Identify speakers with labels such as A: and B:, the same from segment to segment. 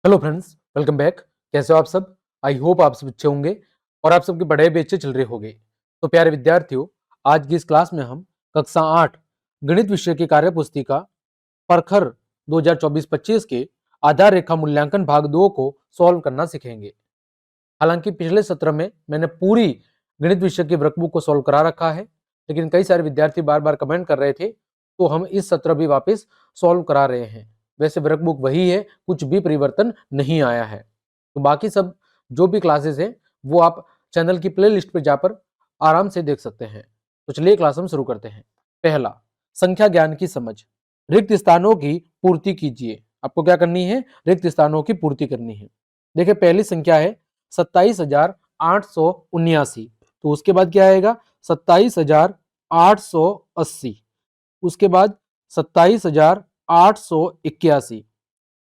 A: Hello friends, welcome back. कैसे हो आप सब? आई होप आप सब अच्छे होंगे और आप सबकी पढ़ाई भी अच्छे चल रही होगी। तो प्यारे विद्यार्थियों, आज की इस क्लास में हम कक्षा 8 गणित विषय की कार्य पुस्तिका परखर 2024-25 के आधार रेखा मूल्यांकन भाग 2 को सॉल्व करना सीखेंगे। हालांकि पिछले सत्र में मैंने पूरी गणित विषय की वर्कबुक को सॉल्व करा रखा है, लेकिन कई सारे विद्यार्थी बार बार कमेंट कर रहे थे, तो हम इस सत्र भी वापस सॉल्व करा रहे हैं। वैसे वर्कबुक वही है, कुछ भी परिवर्तन नहीं आया है। तो बाकी सब जो भी क्लासेस हैं वो आप चैनल की प्ले लिस्ट पर जाकर आराम से देख सकते हैं। तो चलिए क्लास हम शुरू करते हैं। पहला, संख्या ज्ञान की समझ। रिक्त स्थानों की पूर्ति कीजिए। आपको क्या करनी है? रिक्त स्थानों की पूर्ति करनी है। देखिए, पहली संख्या है 27,879। तो उसके बाद क्या आएगा? 27,880। उसके बाद 27,881।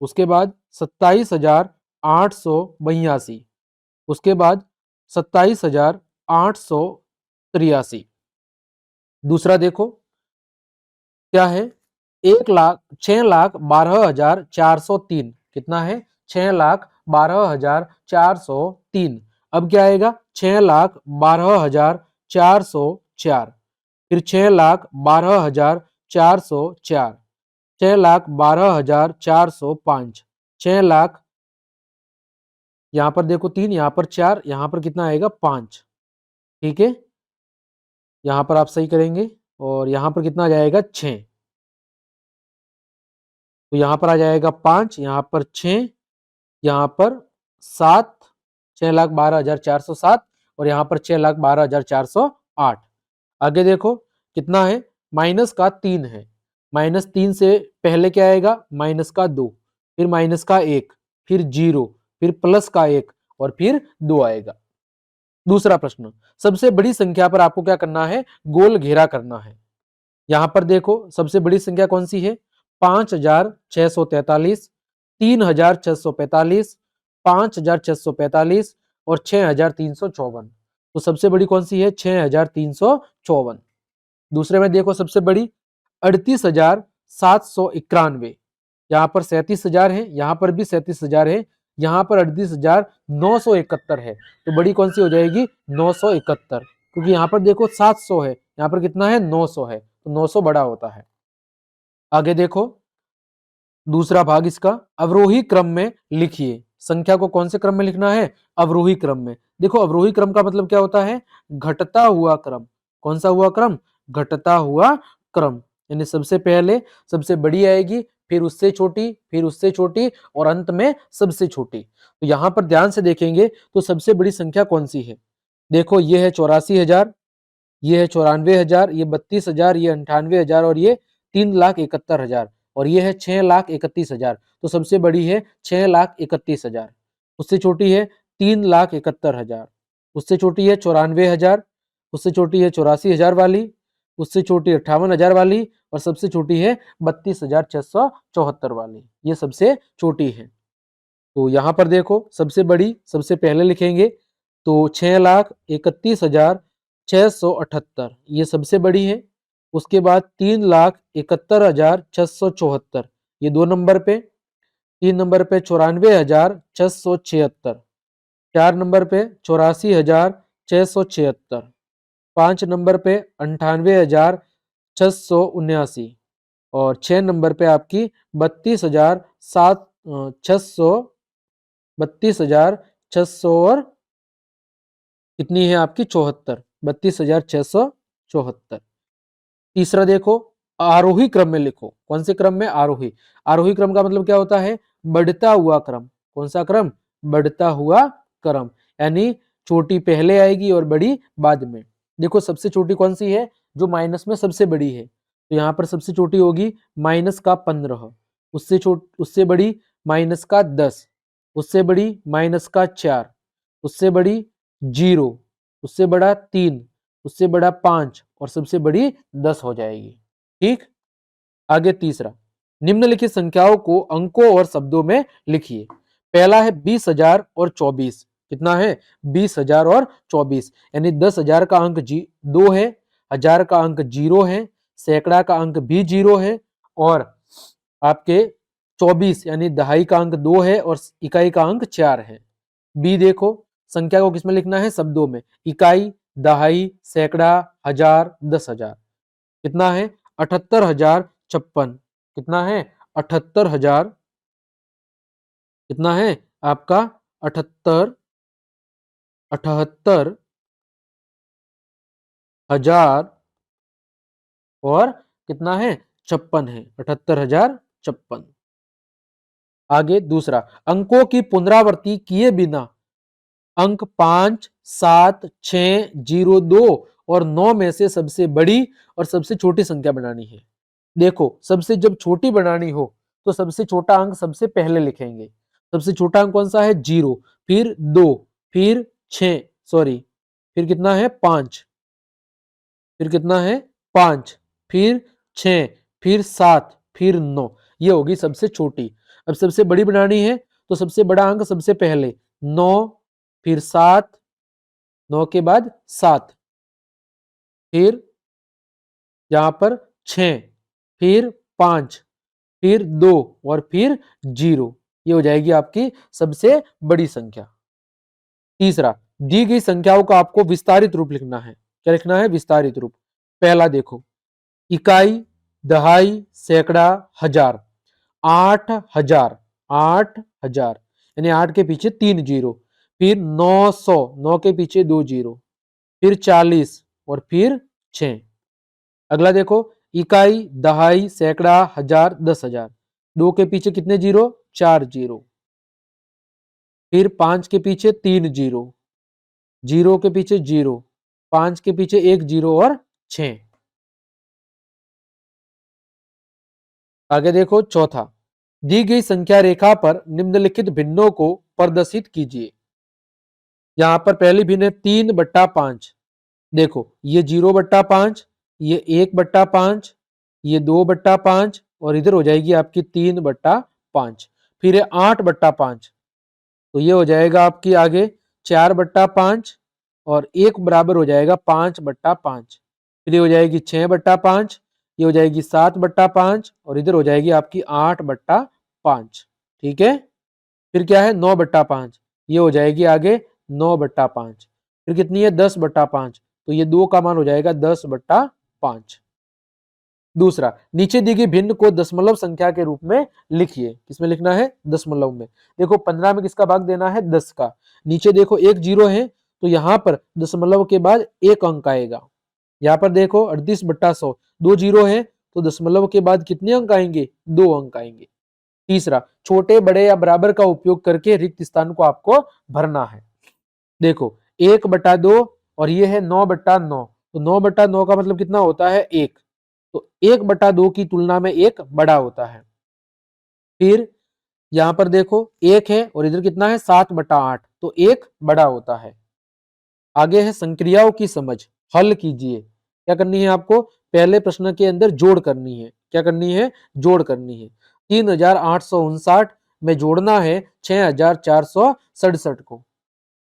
A: उसके बाद 27,882। उसके बाद 27,883। दूसरा देखो क्या है? 6,12,403। कितना है? 6,12,403। अब क्या आएगा? 6,12,404। फिर 6,12,404। 6,12,405। 6 लाख, यहां पर देखो 3, यहां पर 4, यहां पर कितना आएगा? 5। ठीक है, यहां पर आप सही करेंगे और यहां पर कितना आ जाएगा? 6। तो यहां पर आ जाएगा 5, यहां पर 6, यहां पर 7। 6,12,407 और यहां पर 6,12,408। आगे देखो कितना है? माइनस का 3 है। -3 से पहले क्या आएगा? माइनस का 2, फिर माइनस का 1, फिर 0, फिर प्लस का 1 और फिर 2 आएगा। दूसरा प्रश्न, सबसे बड़ी संख्या पर आपको क्या करना है? गोल घेरा करना है। यहां पर देखो सबसे बड़ी संख्या कौन सी है? 5,643, 3,645, 5,645 और 6,354। तो सबसे बड़ी कौन सी है? 6,354। दूसरे में देखो सबसे बड़ी 38,791। यहाँ पर 37,000 है, यहाँ पर भी 37,000 है, यहाँ पर 38,971 है। तो बड़ी कौन सी हो जाएगी? 971, क्योंकि यहाँ पर देखो 700 है, यहाँ पर कितना है? 900 है, तो 900 बड़ा होता है। आगे देखो दूसरा भाग इसका, अवरोही क्रम में लिखिए। संख्या को कौन से क्रम में लिखना है? अवरोही क्रम में। देखो अवरोही क्रम का मतलब क्या होता है? घटता हुआ क्रम। कौन सा हुआ क्रम? घटता हुआ क्रम। यानी सबसे पहले सबसे बड़ी आएगी, फिर उससे छोटी, फिर उससे छोटी और अंत में सबसे छोटी। तो यहां पर ध्यान से देखेंगे तो सबसे बड़ी संख्या कौन सी है? देखो ये है 84,000, ये है 94,000, ये 32,000, ये 98,000 और ये 3,71,000 और ये है 6,31,000। तो सबसे बड़ी है 6,31,000, उससे छोटी है 3,71,000, उससे छोटी है 94,000, उससे छोटी है 84,000 वाली, उससे छोटी 58,000 वाली और सबसे छोटी है 32,674 वाली। ये सबसे छोटी है। तो यहाँ पर देखो सबसे बड़ी सबसे पहले लिखेंगे, तो 6,31,678 ये सबसे बड़ी है। उसके बाद 3,71,674 ये 2 नंबर पे। 3 नंबर पे 94,676। 4 नंबर पे 84,676। 5 नंबर पे 98,679 और 6 नंबर पे आपकी 32,600 और कितनी है आपकी? 74। 32,674। तीसरा देखो, आरोही क्रम में लिखो। कौन से क्रम में? आरोही। आरोही क्रम का मतलब क्या होता है? बढ़ता हुआ क्रम। कौन सा क्रम? बढ़ता हुआ क्रम। यानी छोटी पहले आएगी और बड़ी बाद में। देखो सबसे छोटी कौन सी है? जो माइनस में सबसे बड़ी है। तो यहाँ पर सबसे छोटी होगी माइनस का 15, उससे बड़ी माइनस का 10, उससे बड़ी माइनस का 4, उससे बड़ी 0, उससे बड़ा 3, उससे बड़ा 5 और सबसे बड़ी 10 हो जाएगी। ठीक, आगे तीसरा, निम्नलिखित संख्याओं को अंकों और शब्दों में लिखिए। पहला है 20,000 और 24। कितना है? 20,000 और 24। यानी 10,000 का अंक 2 है, 1000 का अंक 0 है, सैकड़ा का अंक भी 0 है और आपके 24 यानी दहाई का अंक 2 है और इकाई का अंक 4 है। बी देखो, संख्या को किसमें लिखना है, शब्दों में, इकाई, दहाई, सैकड़ा, हजार, 10,000। कितना है, 78,056। कितना है, 78,000, कितना है आपका, 78 78,000 और कितना है, 56 है, 78,056। आगे दूसरा, अंकों की पुनरावृत्ति किए बिना अंक 5, 7, 6, 0, 2 और 9 में से सबसे बड़ी और सबसे छोटी संख्या बनानी है। देखो, सबसे जब छोटी बनानी हो तो सबसे छोटा अंक सबसे पहले लिखेंगे। सबसे छोटा अंक कौन सा है, 0, फिर 2, फिर 6, सॉरी, फिर कितना है, 5, फिर कितना है, 5, फिर 6, फिर 7, फिर 9। ये होगी सबसे छोटी। अब सबसे बड़ी बनानी है तो सबसे बड़ा अंक सबसे पहले 9, फिर 7, 9 के बाद 7, फिर यहां पर 6, फिर 5, फिर 2 और फिर 0। ये हो जाएगी आपकी सबसे बड़ी संख्या। तीसरा, दी गई संख्याओं का आपको विस्तारित रूप लिखना है। क्या लिखना है, विस्तारित रूप। पहला देखो, इकाई, दहाई, सैकड़ा, हजार, 8,000, 8,000 यानी 8 के पीछे 3 जीरो, फिर 900, 9 के पीछे 2 जीरो, फिर 40 और फिर 6। अगला देखो, इकाई, दहाई, सैकड़ा, हजार, 10,000, 2 के पीछे कितने जीरो, 4 जीरो, फिर 5 के पीछे 3 जीरो, 0 के पीछे 0, 5 के पीछे 1 जीरो और 6। आगे देखो चौथा, दी गई संख्या रेखा पर निम्नलिखित भिन्नों को प्रदर्शित कीजिए। यहां पर पहली भिन्न है 3/5। देखो, ये 0/5, ये 1/5, ये 2/5 और इधर हो जाएगी आपकी 3/5। फिर है 8/5, तो ये हो जाएगा आपकी आगे 4/5 और एक बराबर हो जाएगा 5/5। फिर ये हो जाएगी 6/5, ये हो जाएगी 7/5 और इधर हो जाएगी आपकी 8/5। ठीक है। फिर क्या है 9/5, ये हो जाएगी आगे 9/5। फिर कितनी है 10/5, तो ये 2 का मान हो जाएगा 10/5। दूसरा, नीचे दी गई भिन्न को दशमलव संख्या के रूप में लिखिए। किसमें लिखना है, दशमलव में। देखो 15 में किसका भाग देना है, 10 का। नीचे देखो एक जीरो है तो यहां पर दशमलव के बाद एक अंक आएगा। यहाँ पर देखो 38/100, 2 जीरो है तो दशमलव के बाद कितने अंक आएंगे, 2 अंक आएंगे। तीसरा, छोटे, बड़े या बराबर का उपयोग करके रिक्त स्थान को आपको भरना है। देखो 1/2 और ये है 9/9, तो 9/9 का मतलब कितना होता है, 1। तो 1/2 की तुलना में 1 बड़ा होता है। फिर यहां पर देखो 1 है और इधर कितना है 7/8, तो 1 बड़ा होता है। आगे है संक्रियाओं की समझ, हल कीजिए। क्या करनी है आपको, पहले प्रश्न के अंदर जोड़ करनी है। क्या करनी है, जोड़ करनी है। 3,859 में जोड़ना है 6,467 को।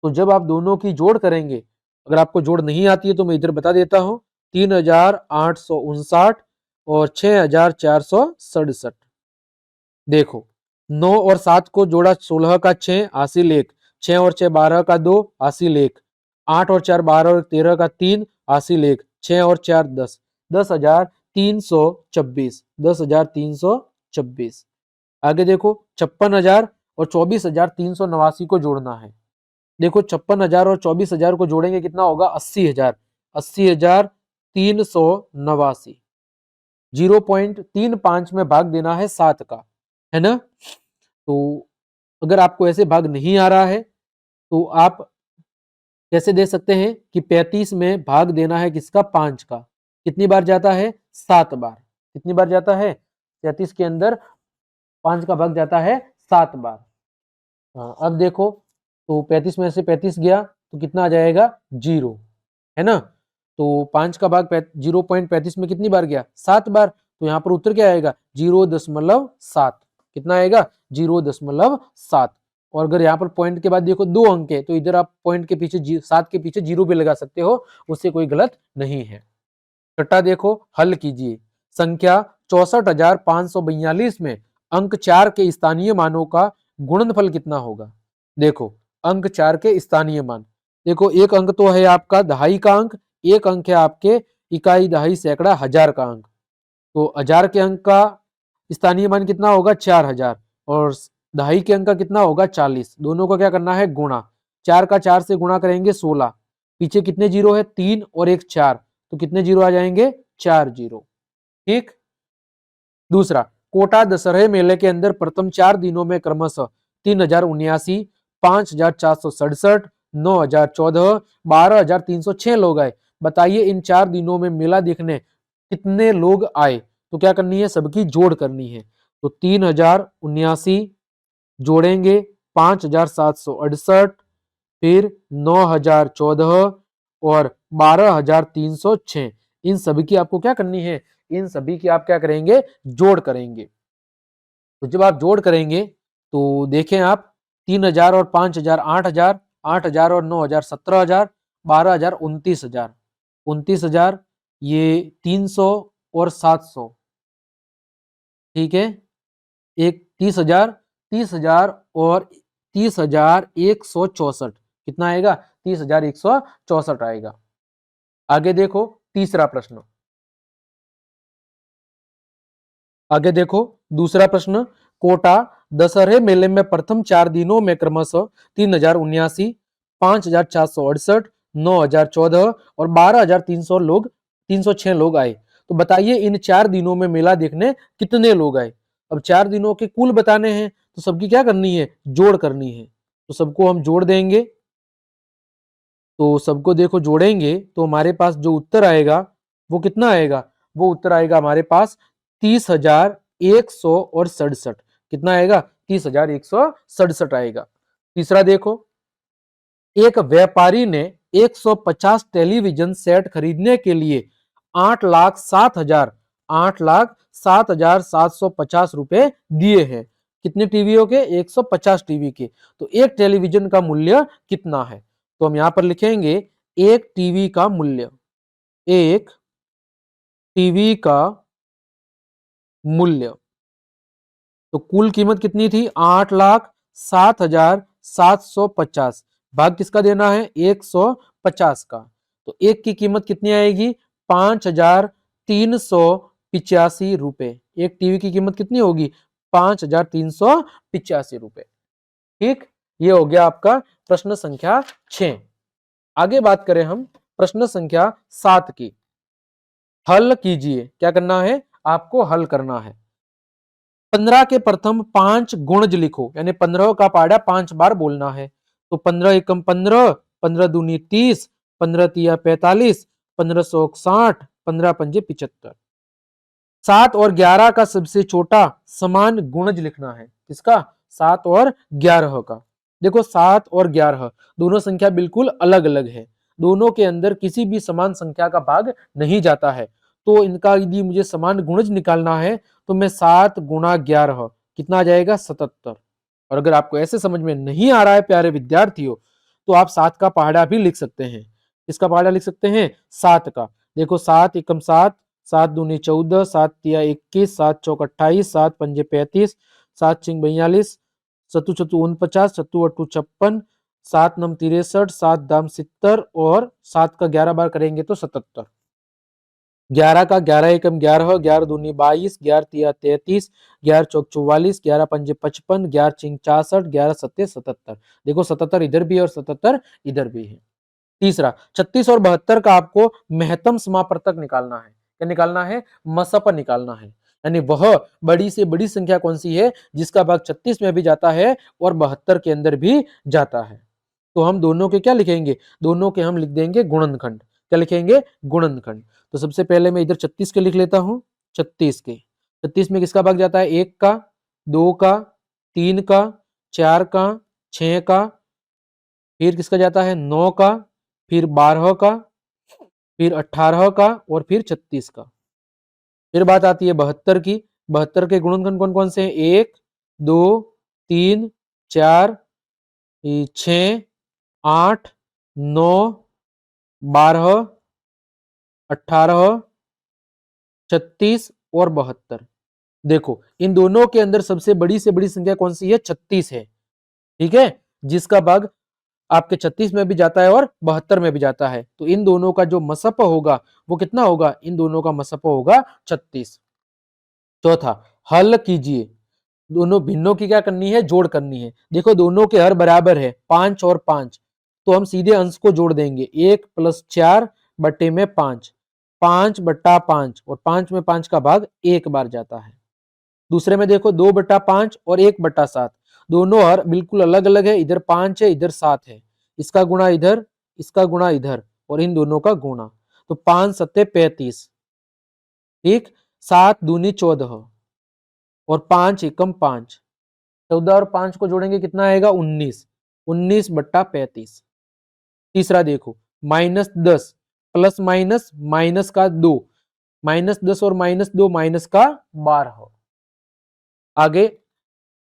A: तो जब आप दोनों की जोड़ करेंगे, अगर आपको जोड़ नहीं आती है तो मैं इधर बता देता हूं, 3,859 और 6,467। देखो 9 और 7 को जोड़ा 16 का 6 हासिल 1, 6 और 6 12 का 2 हासिल 1, 8 और 4 12 और 13 का 3 हासिल 1, 6 और 4 10, 10,326, 10,326। आगे देखो 56,000 और 24,389 को जोड़ना है। देखो 56,000 और 24,000 को जोड़ेंगे कितना होगा, 80,000, 80,389। 0.35 में भाग देना है 7 का, है ना। तो अगर आपको ऐसे भाग नहीं आ रहा है तो आप कैसे दे सकते हैं कि 35 में भाग देना है किसका, 5 का। कितनी बार जाता है, 7 बार। कितनी बार जाता है, 33 के अंदर 5 का भाग जाता है 7 बार। अब देखो, तो 35 में से 35 गया तो कितना आ जाएगा, 0, है ना। तो 5 का भाग 0.35 में कितनी बार गया, 7 बार। तो यहाँ पर उत्तर क्या आएगा, 0.7। कितना आएगा, 0.7। और अगर यहाँ पर पॉइंट के बाद देखो 2 अंक है तो इधर आप पॉइंट के पीछे 7 के पीछे 0 भी लगा सकते हो, उससे कोई गलत नहीं है। छठा देखो, हल कीजिए। संख्या 64,542 में अंक 4 के स्थानीय मानों का गुणनफल कितना होगा। देखो अंक 4 के स्थानीय मान, देखो एक अंक तो है आपका दहाई का अंक, एक अंक है आपके इकाई, दहाई, सैकड़ा, हजार का अंक। तो हजार के अंक का स्थानीय मान कितना होगा 4000, और दहाई के अंक का कितना होगा 40। दोनों को क्या करना है गुणा, 4 का 4 से गुणा करेंगे 16, पीछे कितने जीरो है 3 और एक 4, तो कितने जीरो आ जाएंगे 4 जीरो। ठीक। दूसरा, कोटा दशहरे मेले के अंदर प्रथम 4 दिनों में क्रमशः 3079, 5467, 9014, 12306 लोग आए। बताइए इन 4 दिनों में मेला देखने कितने लोग आए। तो क्या करनी है, सबकी जोड़ करनी है। तो 3079 जोड़ेंगे 5768, फिर 9014 और 12306, इन सभी की आपको क्या करनी है, इन सभी की आप क्या करेंगे, जोड़ करेंगे। तो जब आप जोड़ करेंगे तो देखें आप 3000 और 5000 8000, 8000 और 9000 17000, 12000 29000, 29000, ये 300 और 700, ठीक है, एक 30000, 30000 और 30164, कितना आएगा 30164 आएगा। आगे देखो तीसरा प्रश्न, आगे देखो दूसरा प्रश्न, कोटा दशहरे मेले में प्रथम 4 दिनों में क्रमशः 3079, 5468, 9014 और 12300 लोग 306 लोग आए। तो बताइए इन 4 दिनों में मेला देखने कितने लोग आए। अब 4 दिनों के कुल बताने हैं तो सबकी क्या करनी है, जोड़ करनी है। तो सबको हम जोड़ देंगे, तो सबको देखो जोड़ेंगे तो हमारे पास जो उत्तर आएगा वो कितना आएगा, वो उत्तर आएगा हमारे पास 30,167। कितना आएगा, 30,167 आएगा। तीसरा देखो, एक व्यापारी ने 150 टेलीविजन सेट खरीदने के लिए 8,07,750 रुपए दिए हैं। कितने टीवियों के, 150 टीवी के। तो एक टेलीविजन का मूल्य कितना है। तो हम यहां पर लिखेंगे एक टीवी का मूल्य, एक टीवी का मूल्य। तो कुल कीमत कितनी थी, 8,07,750, भाग किसका देना है, 150 का। तो एक की कीमत कितनी आएगी, 5,385 रुपए। एक टीवी की कीमत कितनी होगी, 5,385 रुपए। ठीक, ये हो गया आपका प्रश्न संख्या 6। आगे बात करें हम प्रश्न संख्या 7 की। हल कीजिए, क्या करना है, आपको हल करना है। 15 के प्रथम 5 गुणज लिखो, यानी 15 का पहाड़ा 5 बार बोलना है। तो 15 एकम 15, 15 दूनी 30, 15 तिया 45, 1560, 15 पंजे 75। 7 और 11 का सबसे छोटा समान गुणज लिखना है। किसका, 7 और 11 का। देखो 7 और 11 दोनों संख्या बिल्कुल अलग अलग है, दोनों के अंदर किसी भी समान संख्या का भाग नहीं जाता है। तो इनका यदि मुझे समान गुणज निकालना है तो मैं 7 गुणा 11, कितना आ जाएगा 77। और अगर आपको ऐसे समझ में नहीं आ रहा है प्यारे विद्यार्थियों, तो आप 7 का पहाड़ा भी लिख सकते हैं। किसका पहाड़ा लिख सकते हैं, 7 का। देखो 7 एकम 7, 7 दूनी 14, 7 तिया 21, 7 चौक 28, 7 पंजे 35, 7 छिंग 42, सत्तू छत्तू 49, सत्तू अट्टू 56, 7 नम 63, 7 दाम 70 और 7 का 11 बार करेंगे तो 77। 11 का 11 एकम 11, 11 दूनी 22, 11 तिया 33, 11 चौक 44, 11 पंजे 55, 11 चिंग 66, 11 सत्ते 77। देखो 77 इधर भी है और 77 इधर भी है। तीसरा, 36 और 72 का आपको महत्तम समापवर्तक निकालना है। क्या निकालना है, मसप निकालना है। यानी वह बड़ी से बड़ी संख्या कौन सी है जिसका भाग 36 में भी जाता है और 72 के अंदर भी जाता है। तो हम दोनों के क्या लिखेंगे, दोनों के हम लिख देंगे गुणनखंड। क्या लिखेंगे, गुणनखंड। तो सबसे पहले मैं इधर 36 के लिख लेता हूं, 36 के। 36 में किसका भाग जाता है, 1 का, 2 का, 3 का, 4 का, 6 का, फिर किसका जाता है 9 का, फिर 12 का, फिर 18 का और फिर 36 का। फिर बात आती है 72 की। 72 के गुणनखंड कौन कौन से हैं, 1, 2, 3, 4, 6, 8, 9, 12, 18, 36 और 72। देखो इन दोनों के अंदर सबसे बड़ी से बड़ी संख्या कौन सी है? 36 है। ठीक है, जिसका भाग आपके 36 में भी जाता है और 72 में भी जाता है। तो इन दोनों का जो मसप होगा वो कितना होगा? इन दोनों का मसप होगा 36। चौथा, हल कीजिए। दोनों भिन्नों की क्या करनी है? जोड़ करनी है। देखो दोनों के हर बराबर है 5 और 5, तो हम सीधे अंश को जोड़ देंगे। 1 + 4 बटे में 5, 5 बटा 5, और 5 में 5 का भाग एक बार जाता है। दूसरे में देखो 2 बटा 5 और 1 बटा 7, दोनों हर बिल्कुल अलग अलग है। इधर 5 है, इधर 7 है। इसका गुणा इधर, इसका गुणा इधर, और इन दोनों का गुणा। तो 5 सत्ते 35, ठीक, 7 दूनी 14, और 5 एकम 5, 14 और 5 को जोड़ेंगे कितना आएगा? 19, 19 बट्टा 35। तीसरा देखो, -10 प्लस माइनस माइनस का 2, -10 और -2 माइनस का 12। आगे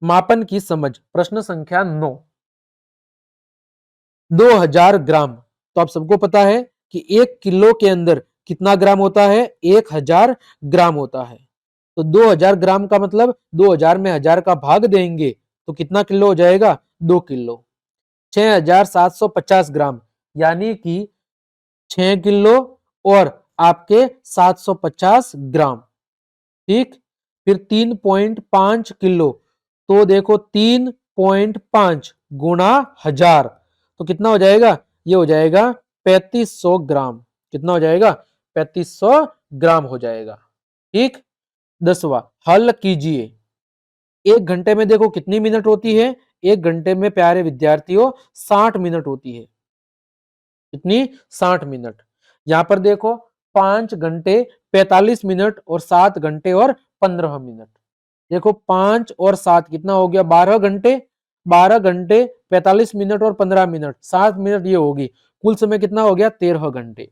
A: मापन की समझ, प्रश्न संख्या 9, 2000 ग्राम। तो आप सबको पता है कि 1 किलो के अंदर कितना ग्राम होता है? 1000 ग्राम होता है। तो 2000 ग्राम का मतलब 2000 में 1000 का भाग देंगे तो कितना किलो हो जाएगा? 2 किलो। 6750 ग्राम, यानी कि 6 किलो और आपके 750 ग्राम। ठीक, फिर 3.5 किलो, तो देखो 3.5 गुणा 1000, तो कितना हो जाएगा? ये हो जाएगा 3500 ग्राम। कितना हो जाएगा? 3500 ग्राम हो जाएगा। ठीक, 10वां, हल कीजिए। 1 घंटे में देखो कितनी मिनट होती है? 1 घंटे में प्यारे विद्यार्थियों 60 मिनट होती है। कितनी? 60 मिनट। यहां पर देखो 5 घंटे 45 मिनट और 7 घंटे और 15 मिनट। देखो 5 और 7 कितना हो गया? 12 घंटे। 12 घंटे 45 मिनट और 15 मिनट, 7 मिनट ये होगी। कुल समय कितना हो गया? 13 घंटे।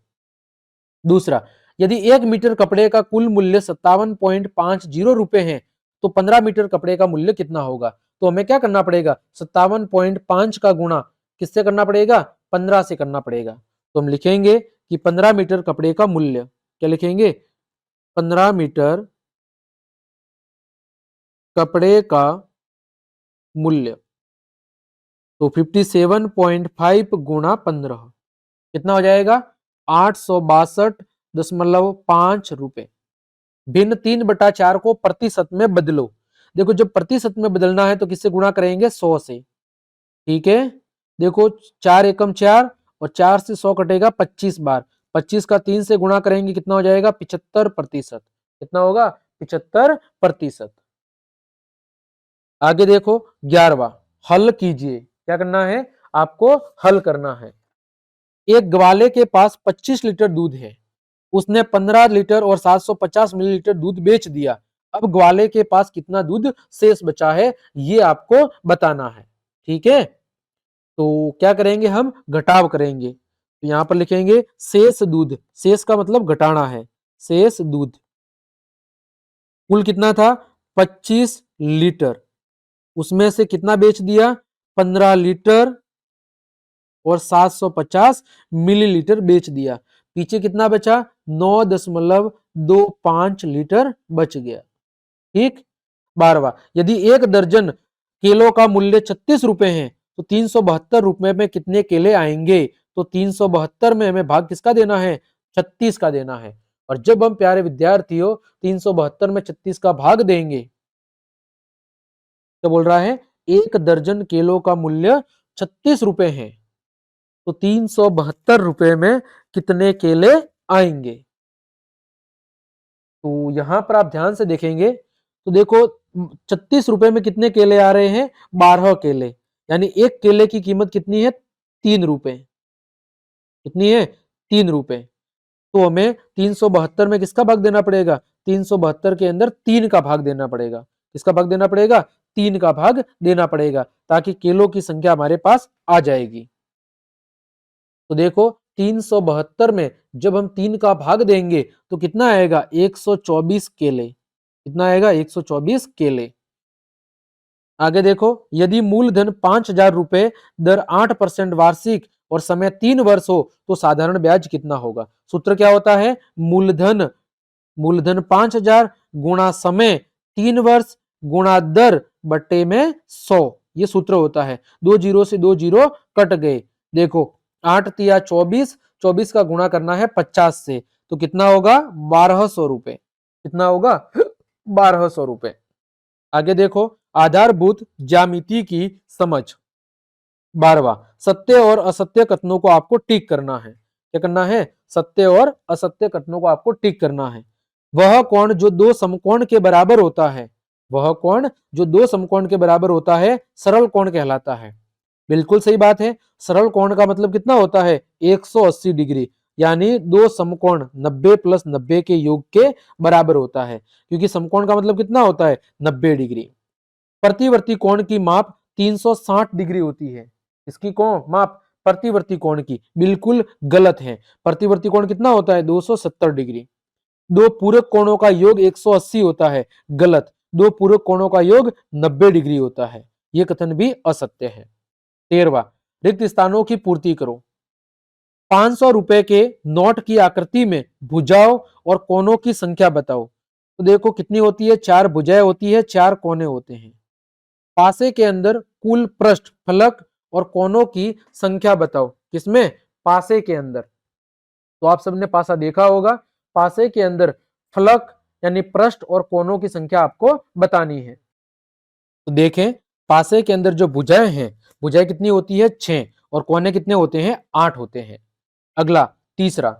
A: दूसरा, यदि 1 मीटर कपड़े का कुल मूल्य 57.50 रुपए है, तो 15 मीटर कपड़े का मूल्य कितना होगा? तो हमें क्या करना पड़ेगा? 57.5 का गुणा किससे करना पड़ेगा? 15 से करना पड़ेगा। तो हम लिखेंगे कि 15 मीटर कपड़े का मूल्य, क्या लिखेंगे? 15 मीटर कपड़े का मूल्य, तो 57.5 गुणा 15 कितना हो जाएगा? 862.5 रुपए। भिन्न 3/4 को प्रतिशत में बदलो। देखो जब प्रतिशत में बदलना है तो किससे गुणा करेंगे? 100 से। ठीक है, देखो 4 एकम 4, और 4 से 100 कटेगा 25 बार। 25 का 3 से गुणा करेंगे कितना हो जाएगा? 75%। कितना होगा? 75%। आगे देखो 11वां, हल कीजिए। क्या करना है? आपको हल करना है। एक ग्वाले के पास 25 लीटर दूध है, उसने 15 लीटर और 750 मिलीलीटर दूध बेच दिया। अब ग्वाले के पास कितना दूध शेष बचा है, ये आपको बताना है। ठीक है, तो क्या करेंगे? हम घटाव करेंगे। तो यहां पर लिखेंगे शेष दूध, शेष का मतलब घटाना है। शेष दूध कुल कितना था? 25 लीटर, उसमें से कितना बेच दिया? 15 लीटर और 750 मिलीलीटर बेच दिया। पीछे कितना बचा? 9.25 लीटर बच गया। ठीक, 12वां, यदि 1 दर्जन केलों का मूल्य 36 रुपए है, तो 372 रुपए में कितने केले आएंगे? तो 372 में हमें भाग किसका देना है? 36 का देना है। और जब हम प्यारे विद्यार्थियों 372 में 36 का भाग देंगे, तो बोल रहा है 1 दर्जन केलों का मूल्य 36 रुपए है, तो 372 रुपए में कितने केले आएंगे? तो यहां पर आप ध्यान से देखेंगे तो देखो 36 रुपए में कितने केले आ रहे हैं? 12 केले, यानी एक केले की कीमत कितनी है? 3 रुपए। कितनी है? 3 रुपए। तो हमें 372 में किसका भाग देना पड़ेगा? 372 के अंदर 3 का भाग देना पड़ेगा। किसका भाग देना पड़ेगा? 3 का भाग देना पड़ेगा, ताकि केलों की संख्या हमारे पास आ जाएगी। तो देखो 372 में जब हम 3 का भाग देंगे तो कितना आएगा? 124 केले। कितना आएगा? 124 केले। आगे देखो, यदि मूलधन 5000 रुपए दर 8% वार्षिक और समय 3 वर्ष हो, तो साधारण ब्याज कितना होगा? सूत्र क्या होता है? मूलधन, मूलधन 5000 गुणा समय 3 वर्ष गुणा दर बट्टे में 100, ये सूत्र होता है। 2 जीरो से 2 जीरो कट गए। देखो 8 तिया 24, 24 का गुणा करना है 50 से, तो कितना होगा 1200 रुपए। कितना होगा 1200 रुपए। आगे देखो आधारभूत ज्यामिति की समझ। 12वां, सत्य और असत्य कथनों को आपको टिक करना है। क्या करना है? सत्य और असत्य कथनों को आपको टिक करना है। वह कोण जो दो समकोण के बराबर होता है, वह कोण जो दो समकोण के बराबर होता है सरल कोण कहलाता है। बिल्कुल सही बात है। सरल कोण का मतलब कितना होता है? 180 डिग्री, यानी दो समकोण 90 प्लस 90 के योग के बराबर होता है, क्योंकि समकोण का मतलब कितना होता है? 90 डिग्री। प्रतिवर्ती कोण की माप 360 डिग्री होती है। इसकी कोण माप प्रतिवर्ती कोण की बिल्कुल गलत है। प्रतिवर्ती कोण कितना होता है? 270 डिग्री। दो पूरक कोणों का योग 180 होता है, गलत। दो पूरक कोणों का योग 90 डिग्री होता है, यह कथन भी असत्य है। 13वां, रिक्त स्थानों की पूर्ति करो। 500 रुपए के नोट की आकृति में भुजाओं और कोनों की संख्या बताओ। तो देखो कितनी होती है? 4 भुजाएं होती है, 4 कोने होते हैं। पासे के अंदर कुल पृष्ठ फलक और कोनों की संख्या बताओ। किसमें? पासे के अंदर। तो आप सबने पासा देखा होगा। पासे के अंदर फलक यानी पृष्ठ और कोनों की संख्या आपको बतानी है। तो देखें पासे के अंदर जो भुजाएं हैं, भुजाएं कितनी होती है? 6, और कोने कितने होते हैं? 8 होते हैं। अगला तीसरा,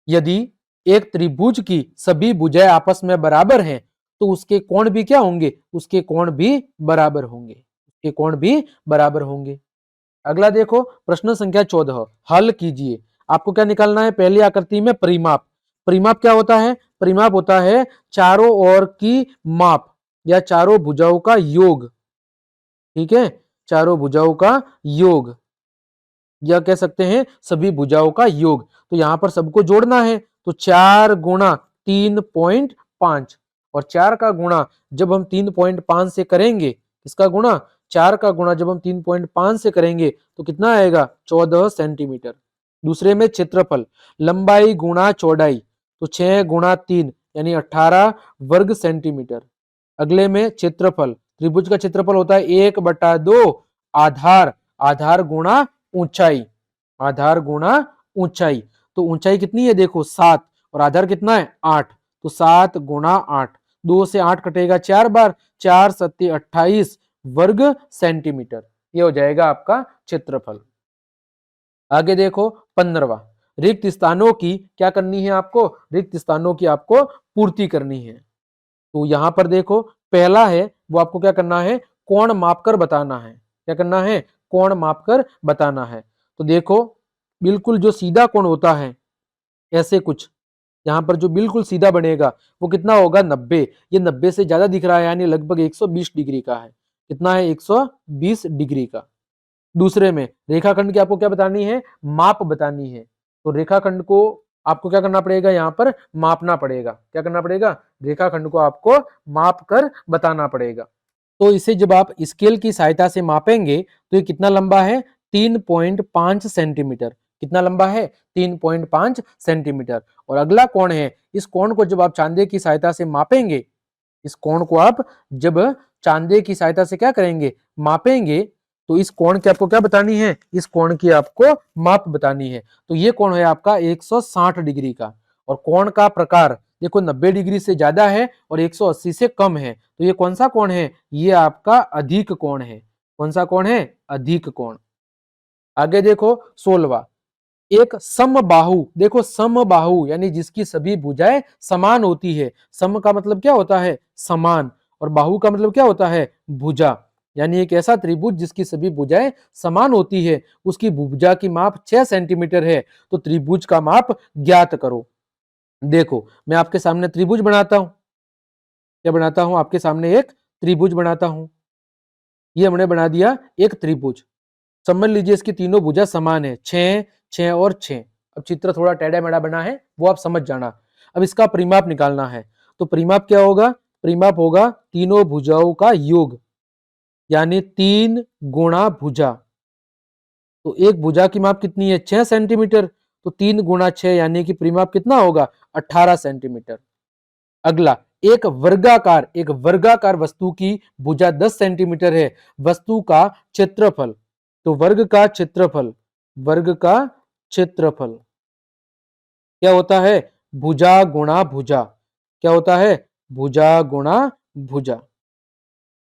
A: यदि एक त्रिभुज की सभी भुजाएं आपस में बराबर हैं तो उसके कोण भी क्या होंगे? उसके कोण भी बराबर होंगे। उसके कोण भी बराबर होंगे। अगला देखो प्रश्न संख्या 14, हल कीजिए। आपको क्या निकालना है? पहली आकृति में परिमाप। परिमाप क्या होता है? परिमाप होता है चारों ओर की माप या चारों भुजाओं का योग। ठीक है, चारों भुजाओं का योग, या कह सकते हैं सभी भुजाओं का योग। तो यहां पर सबको जोड़ना है, तो 4 गुणा 3.5, और 4 का गुणा जब हम 3.5 से करेंगे, इसका गुणा 4 का गुणा जब हम 3.5 से करेंगे तो कितना आएगा? 14 सेंटीमीटर। दूसरे में क्षेत्रफल, लंबाई गुणा चौड़ाई, तो 6 गुणा 3 यानी 18 वर्ग सेंटीमीटर। अगले में क्षेत्रफल, त्रिभुज का क्षेत्रफल होता है 1/2 आधार, आधार गुणा ऊंचाई, आधार गुणा ऊंचाई। तो ऊंचाई कितनी है? देखो 7, और आधार कितना है? 8, तो 7 गुणा 8। 2 से 8 कटेगा 4 बार, 4 सत्ते 28 वर्ग सेंटीमीटर। ये हो जाएगा आपका क्षेत्रफल। आगे देखो 15वां, रिक्त स्थानों की क्या करनी है? आपको रिक्त स्थानों की आपको पूर्ति करनी है। तो यहां पर देखो पहला है वो आपको क्या करना है? कोण मापकर बताना है। क्या करना है? कोण मापकर बताना है। तो देखो बिल्कुल जो सीधा कोण होता है, ऐसे कुछ यहां पर जो बिल्कुल सीधा बनेगा वो कितना होगा? 90। ये 90 से ज्यादा दिख रहा है, यानी लगभग 120 डिग्री का है। कितना है? 120 डिग्री का। दूसरे में रेखाखंड की आपको क्या बतानी है? माप बतानी है। तो रेखाखंड को आपको क्या करना पड़ेगा? यहाँ पर मापना पड़ेगा। क्या करना पड़ेगा? रेखाखंड को आपको माप कर बताना पड़ेगा। तो इसे जब आप स्केल की सहायता से मापेंगे तो ये कितना लंबा है? 3.5 सेंटीमीटर। कितना लंबा है? 3.5 सेंटीमीटर। और अगला कोण है, इस कोण को जब आप चांदे की सहायता से मापेंगे, इस कोण को आप जब चांदे की सहायता से क्या करेंगे? मापेंगे, तो इस कोण की आपको क्या बतानी है? इस कोण की आपको माप बतानी है। तो ये कोण है आपका 160 डिग्री का। और कोण का प्रकार देखो 90 डिग्री से ज्यादा है और 180 से कम है, तो ये कौन सा कोण है? ये आपका अधिक कोण है। कौन सा कोण है? अधिक कोण। आगे देखो 16वां, एक समबाहु। देखो समबाहु यानी जिसकी सभी भुजाएं समान होती है। सम का मतलब क्या होता है? समान, और बाहु का मतलब क्या होता है? भुजा। यानी एक ऐसा त्रिभुज जिसकी सभी भुजाएं समान होती है, उसकी भुजा की माप 6 सेंटीमीटर है। तो त्रिभुज का माप ज्ञात करो। देखो मैं आपके सामने त्रिभुज बनाता हूं। क्या बनाता हूं? आपके सामने एक त्रिभुज बनाता हूं। ये हमने बना दिया एक त्रिभुज। समझ लीजिए इसकी तीनों भुजा समान है, 6, 6 और 6। अब चित्र थोड़ा टेढ़ा मेढ़ा बना है, वो आप समझ जाना। अब इसका परिमाप निकालना है। तो परिमाप क्या होगा? परिमाप होगा तीनों भुजाओं का योग, यानी 3 गुणा भुजा। तो एक भुजा की माप कितनी है? 6 सेंटीमीटर। तो 3 गुणा 6 यानी कि परिमाप कितना होगा? 18 सेंटीमीटर। अगला एक वर्गाकार वस्तु की भुजा 10 सेंटीमीटर है, वस्तु का क्षेत्रफल, तो वर्ग का क्षेत्रफल क्या होता है, भुजा गुणा भुजा, क्या होता है, भुजा गुणा भुजा।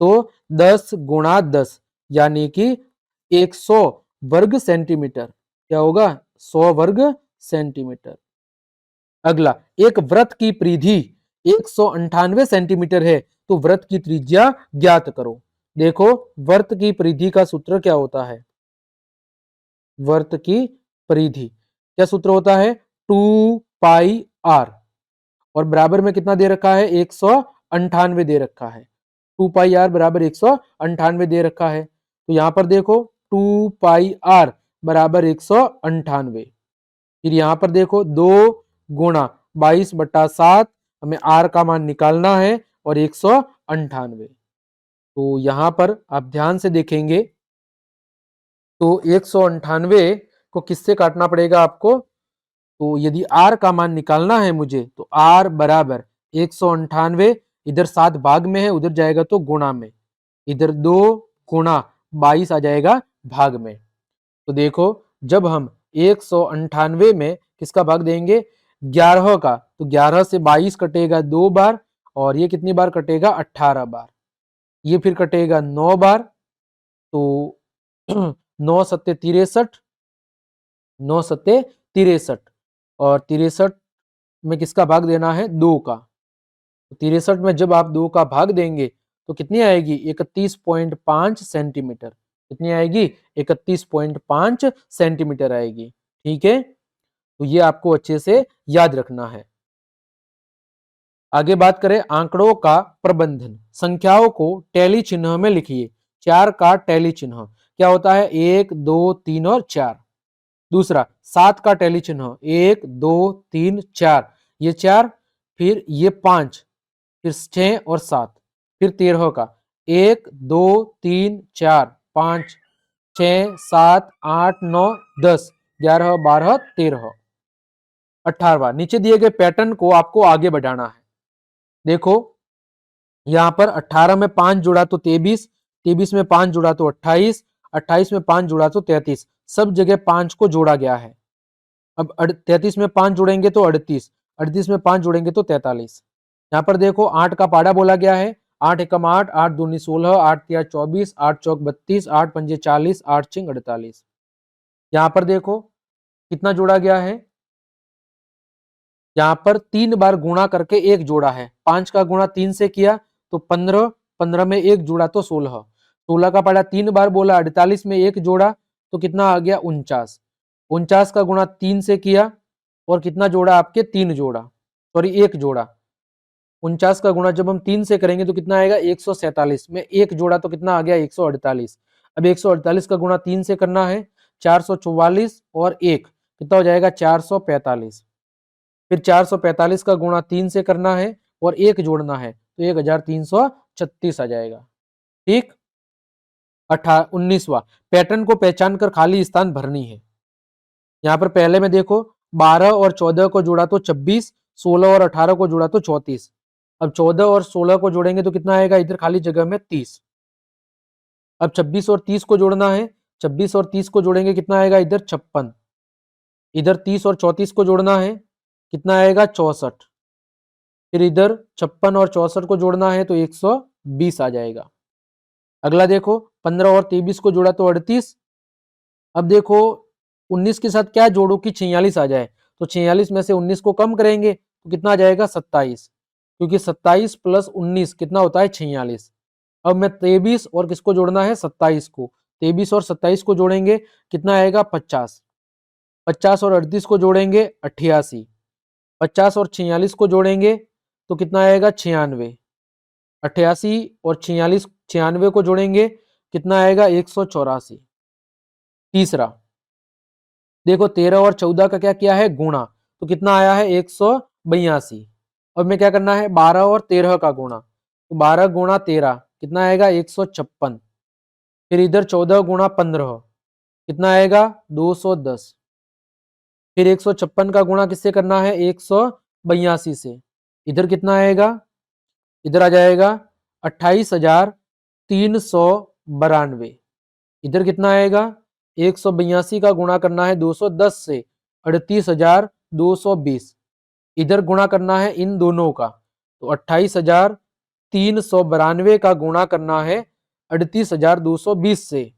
A: तो 10 गुणा 10 यानी कि 100 वर्ग सेंटीमीटर, क्या होगा, 100 वर्ग सेंटीमीटर। अगला, एक वृत्त की परिधि 198 सेंटीमीटर है, तो वृत्त की त्रिज्या ज्ञात करो। देखो, वृत्त की परिधि का सूत्र क्या होता है, वृत्त की परिधि क्या सूत्र होता है, 2πr, और बराबर में कितना दे रखा है, 198 दे रखा है, 2πr बराबर 198 दे रखा है। तो यहां पर देखो 2πr बराबर 198, फिर यहां पर देखो 2 गुणा 22/7, हमें r का मान निकालना है और 198। तो यहां पर आप ध्यान से देखेंगे तो 198 को किससे काटना पड़ेगा आपको, तो यदि r का मान निकालना है मुझे तो r बराबर 198, इधर 7 भाग में है, उधर जाएगा तो गुणा में, इधर 2 गुणा 22 आ जाएगा भाग में। तो देखो, जब हम 198 में किसका भाग देंगे, 11 का, तो 11 से 22 कटेगा 2 बार, और ये कितनी बार कटेगा, 18 बार, ये फिर कटेगा 9 बार, तो 9 सत्ते 63, 9 सत्ते 63, और 63 में किसका भाग देना है, 2 का, तो 63 में जब आप 2 का भाग देंगे तो कितनी आएगी, 31.5 सेंटीमीटर, कितनी आएगी, 31.5 सेंटीमीटर आएगी। ठीक है, तो ये आपको अच्छे से याद रखना है। आगे बात करें आंकड़ों का प्रबंधन, संख्याओं को टैली चिन्ह में लिखिए। 4 का टैली चिन्ह क्या होता है, 1 2 3 और 4। दूसरा 7 का टैली चिन्ह 1 2 3 4, ये 4, फिर ये 5, फिर 6 और 7, फिर 13 का 1 2 3 4 5 6 7 8 9 10 11 12 13 18। नीचे दिए गए पैटर्न को आपको आगे बढ़ाना है। देखो, यहां पर 18 में 5 जुड़ा तो 23, 23 में 5 जुड़ा तो 28, 28 में 5 जुड़ा तो 33, सब जगह 5 को जोड़ा गया है। अब 33 में 5 जुड़ेंगे तो 38, 38 में 5 जुड़ेंगे तो 43। यहाँ पर देखो 8 का पाड़ा बोला गया है, 8 एकम 8, 8 दूनी 16, 8 तिया 24, 8 चौक 32, 8 पंजे 40, 8 छिंग 48। यहाँ पर देखो कितना जोड़ा गया है, यहाँ पर 3 बार गुणा करके 1 जोड़ा है, 5 का गुणा 3 से किया तो 15, 15 में 1 जोड़ा तो 16, 16 का पाड़ा 3 बार बोला, 48 में 1 जोड़ा तो कितना आ गया, 49, 49 का गुणा 3 से किया और कितना जोड़ा, आपके 3 जोड़ा, सॉरी 1 जोड़ा। 49 का गुणा जब हम 3 से करेंगे तो कितना आएगा, 147 में 1 जोड़ा तो कितना आ गया, 148। अब 148 का गुणा 3 से करना है, 444 और 1 कितना हो जाएगा, 445। फिर 445 का गुणा 3 से करना है और 1 जोड़ना है तो 1336 आ जाएगा। ठीक, 19वां, पैटर्न को पहचान कर खाली स्थान भरनी है। यहाँ पर पहले में देखो 12 और 14 को जोड़ा तो 26, 16 और 18 को जोड़ा तो 34। अब 14 और 16 को जोड़ेंगे तो कितना आएगा, इधर खाली जगह में 30। अब 26 और 30 को जोड़ना है, 26 और 30 को जोड़ेंगे कितना आएगा, इधर 56। इधर 30 और 34 को जोड़ना है, कितना आएगा, 64। फिर इधर 56 और 64 को जोड़ना है तो 120 आ जाएगा। अगला देखो 15 और 23 को जोड़ा तो 38। अब देखो 19 के साथ क्या जोड़ो कि 46 आ जाए, तो 46 में से 19 को कम करेंगे तो कितना आ जाएगा, 27, क्योंकि 27 प्लस 19 कितना होता है, 46। अब मैं 23 और किसको जोड़ना है, 27 को, 23 और 27 को जोड़ेंगे कितना आएगा, 50, 50 और 38 को जोड़ेंगे 88, 50 और 46 को जोड़ेंगे तो कितना आएगा, 96, 88 और 46 96 को जोड़ेंगे कितना आएगा, 184। तीसरा देखो 13 और 14 का क्या किया है, गुणा, तो कितना आया है, 182। अब में क्या करना है, 12 और 13 का गुणा, तो 12 गुणा 13 कितना आएगा, 156। फिर इधर 14 गुणा 15 कितना आएगा, 210। फिर 156 का गुणा किससे करना है, 182 से, इधर कितना आएगा, इधर आ जाएगा 28,392। इधर कितना आएगा, 182 का गुणा करना है 210 से, 38,220। इधर गुणा करना है इन दोनों का, तो 28,392 का गुणा करना है 38,220 से।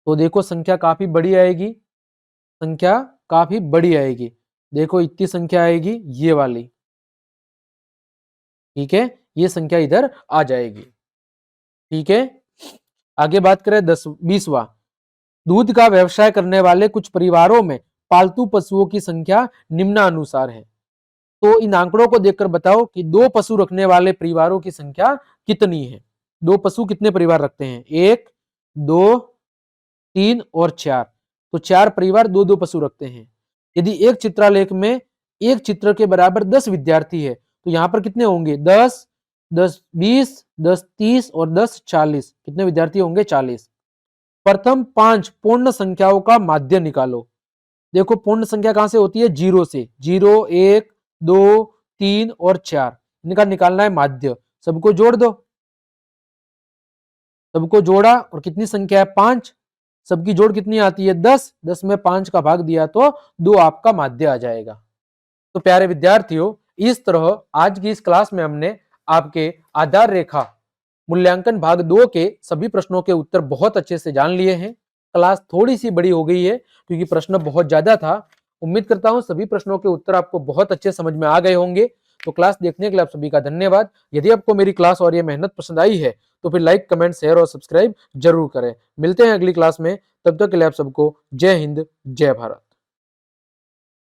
A: तो देखो संख्या काफी बड़ी आएगी, संख्या काफी बड़ी आएगी। देखो इतनी संख्या आएगी ये वाली, ठीक है, ये संख्या इधर आ जाएगी। ठीक है, आगे बात करें 20वां। दूध का व्यवसाय करने वाले कुछ परिवारों में पालतू पशुओं की संख्या निम्नानुसार है। तो इन आंकड़ों को देखकर बताओ कि 2 पशु रखने वाले परिवारों की संख्या कितनी है। 2 पशु कितने परिवार रखते हैं, 1, 2, 3 और 4। तो 4 परिवार 2-2 पशु रखते हैं। यदि एक चित्रालेख में एक चित्र के बराबर 10 विद्यार्थी है तो यहाँ पर कितने होंगे, 10, 10, 20, 10, 30 और 10, 40। कितने विद्यार्थी होंगे, 40। प्रथम 5 पूर्ण संख्याओं का माध्य निकालो। देखो पूर्ण संख्या कहां से होती है, 0 से। 0, 1, 2, 3 और 4, इनका निकालना है माध्य। सबको जोड़ दो, सबको जोड़ा और कितनी संख्या है, 5। सबकी जोड़ कितनी आती है, 10। 10 में 5 का भाग दिया तो 2 आपका माध्य आ जाएगा। तो प्यारे विद्यार्थियों, इस तरह आज की इस क्लास में हमने आपके आधार रेखा मूल्यांकन भाग 2 के सभी प्रश्नों के उत्तर बहुत अच्छे से जान लिए हैं। क्लास थोड़ी सी बड़ी हो गई है क्योंकि प्रश्न बहुत ज्यादा था। उम्मीद करता हूं सभी प्रश्नों के उत्तर आपको बहुत अच्छे समझ में आ गए होंगे। तो क्लास देखने के लिए आप सभी का धन्यवाद। यदि आपको मेरी क्लास और ये मेहनत पसंद आई है तो फिर लाइक, कमेंट, शेयर और सब्सक्राइब जरूर करें। मिलते हैं अगली क्लास में, तब तक के लिए आप सबको जय हिंद, जय भारत।